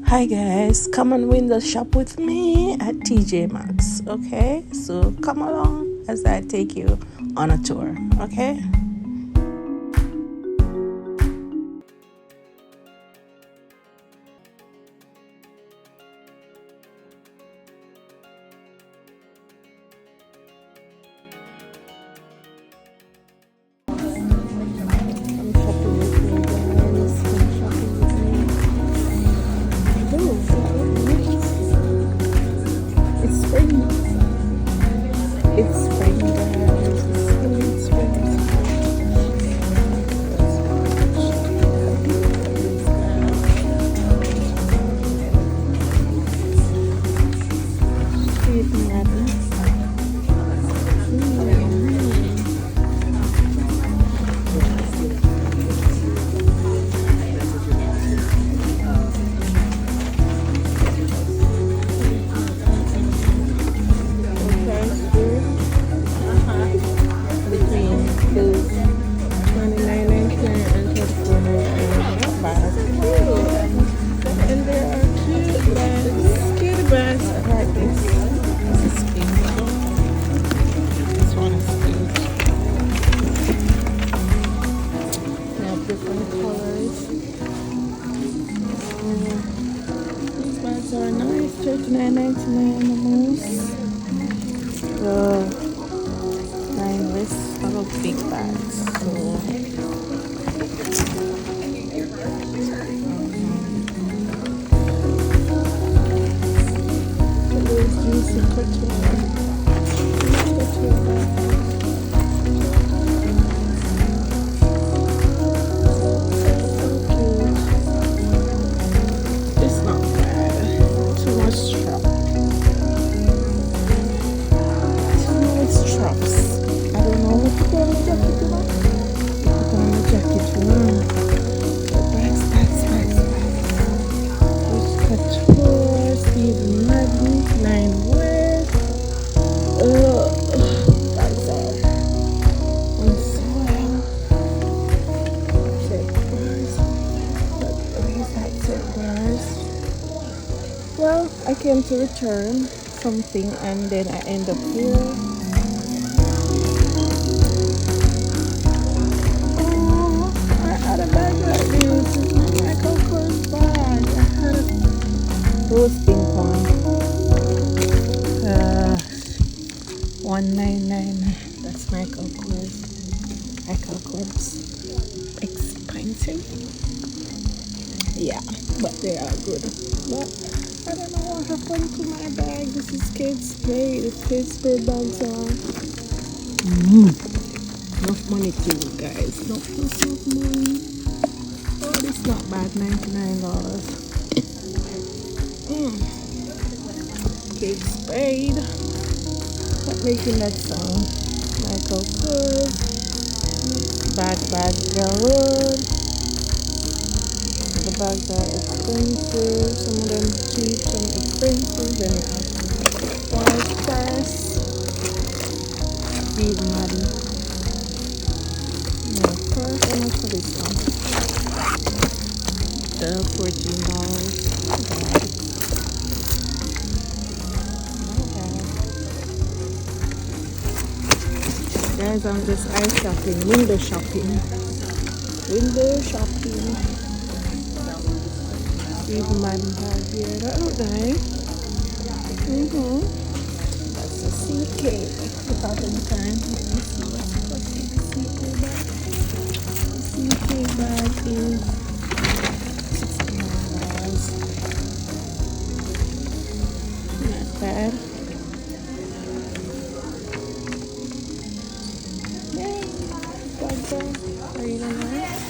Hi guys, come and window shop with me at TJMaxx. Okay, so come along as I take you on a tour. Okay. I'm shopping with me, guys. Come shopping with me. It's spring. It's spring, guys. It's spring. Different colors. These bags are nice. $39.99 almost. Nine wrists of big bags. So those juicy couture. Well, I came to return something and then I end up here. Oh, I had a bag like this. It's my Michael Kors bag. I had a rose pink one. $199. That's Michael Kors. Michael Kors. Expensive. Yeah, but they are good. But I don't know what happened to my bag. This is kids' play. The kids' play bags are enough money too, guys. Enough money. Oh, it's not bad. $99. Kids paid. Not making that sound. Michael Kors. Bag, good. The bags are expensive, some of them cheap, some expensive, then you have white purse, Steve Madden. No purse, how much for this one? The $14. Guys, I'm just eye shopping, window shopping. Even my bag here, that look nice. That's a CK. Without any time. Let's see what's the CK bag. The CK bag is $69. Not bad. Yeah, bags are really nice.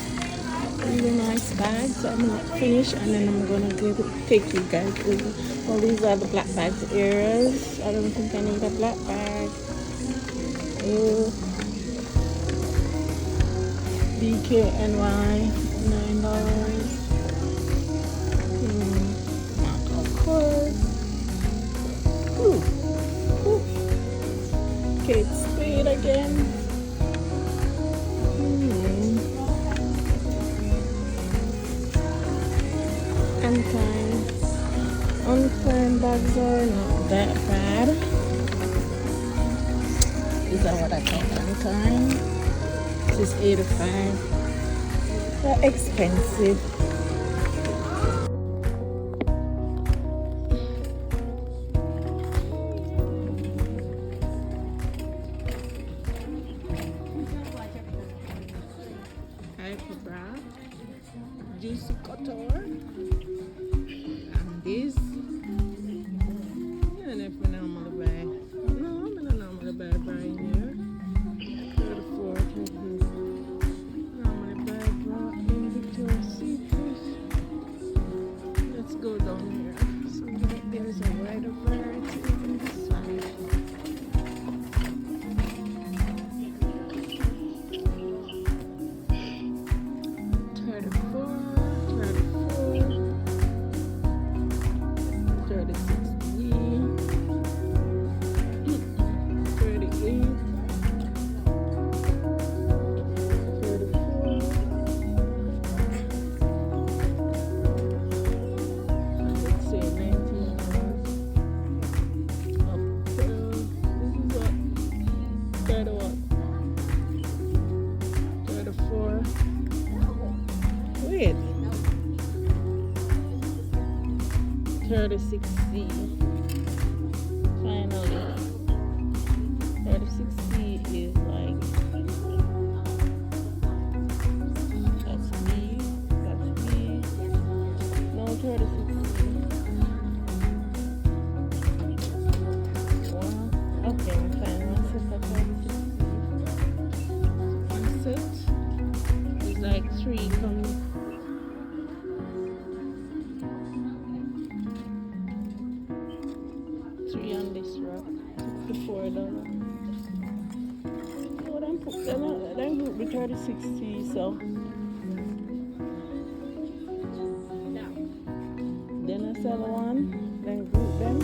Really nice bags. I'm gonna finish and then I'm gonna take you guys over. Well, these are the black bags areas. I don't think I need a black bag. DKNY, $9. Of course. Kate Spade again. Time. Unclaimed bags are not that bad. These are what I call unclaimed. This is 85. They're expensive. Hyperbra, juicy couture, and this. And if we normally buy, no, I'm gonna normally buy bra in here. 34, take this. Normally buy bra in Victoria's Secret. Let's go down here. So there's a wider variety in this side. Wait, 36C. Finally, 36C is like, that's B, no 36C. Wow. Okay, we find one set for 36C. One set is like 3 coming. On this rack, $64. Oh, then group the 36C, so then I sell one, then group them.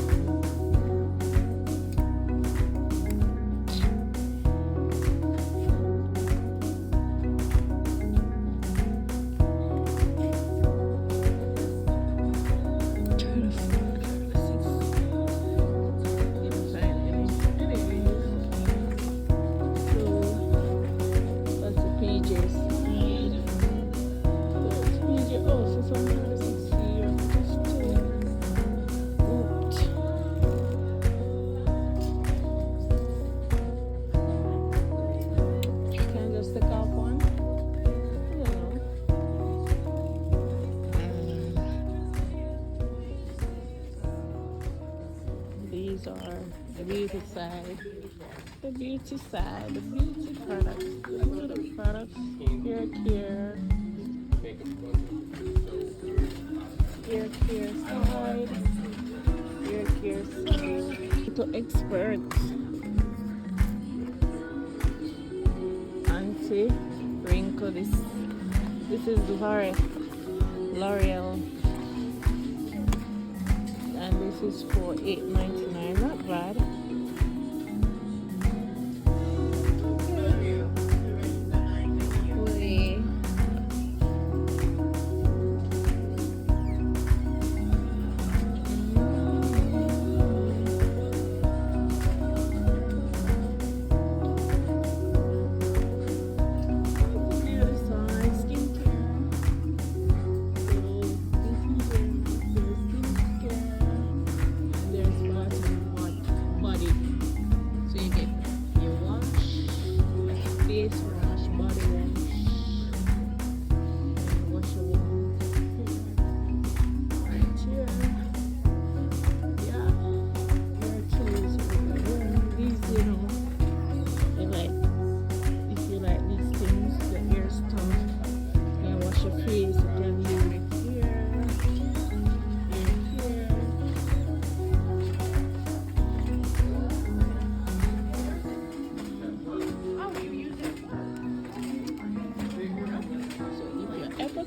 These are the beauty side, the beauty products, the beauty products, hair care side, hair care side. To experts, anti-wrinkle. This is L'Oreal. And this is for $8.99, not bad.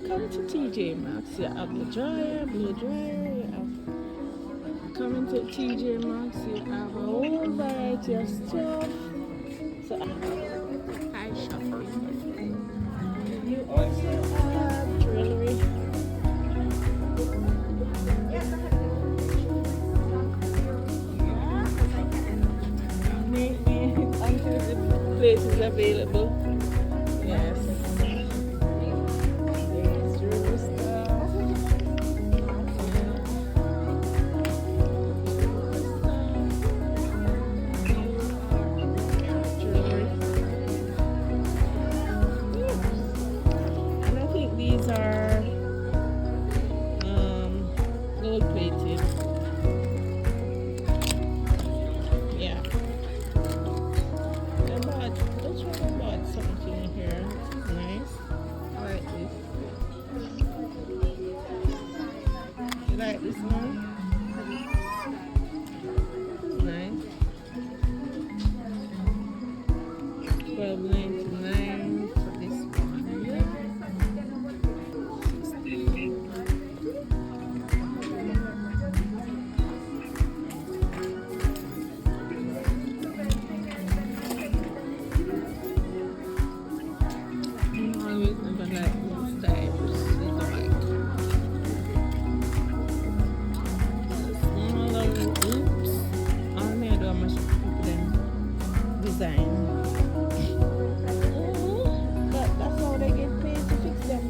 Come to TJMaxx. You have the dryer, blow dryer. You have coming to TJMaxx. You have a whole variety of stuff. So hi shoppers. You also have jewelry. plate is available. Yes. There's your stuff. Jewelry. And I think these are gold plated. Yeah. Let's try about something here. This is nice. I like this. You like this one? This is nice. $12.99 for this one. I always never like these types. These are like smaller oops. I don't know how much people then design. But that's how they get paid to fix them.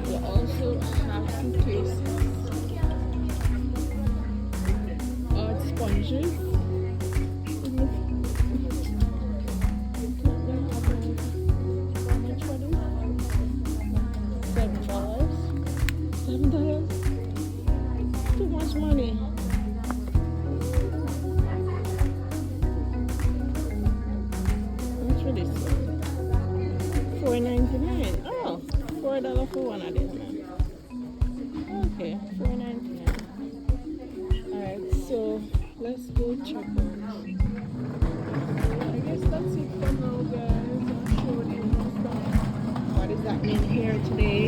They also have suitcases, art sponges. $7. Too much money. What's for this one? $4.99. Oh, $4 for one of them. Okay, $4.99. Alright, so let's go check out. I guess that's it for now, guys. I'm sure what is happening here today.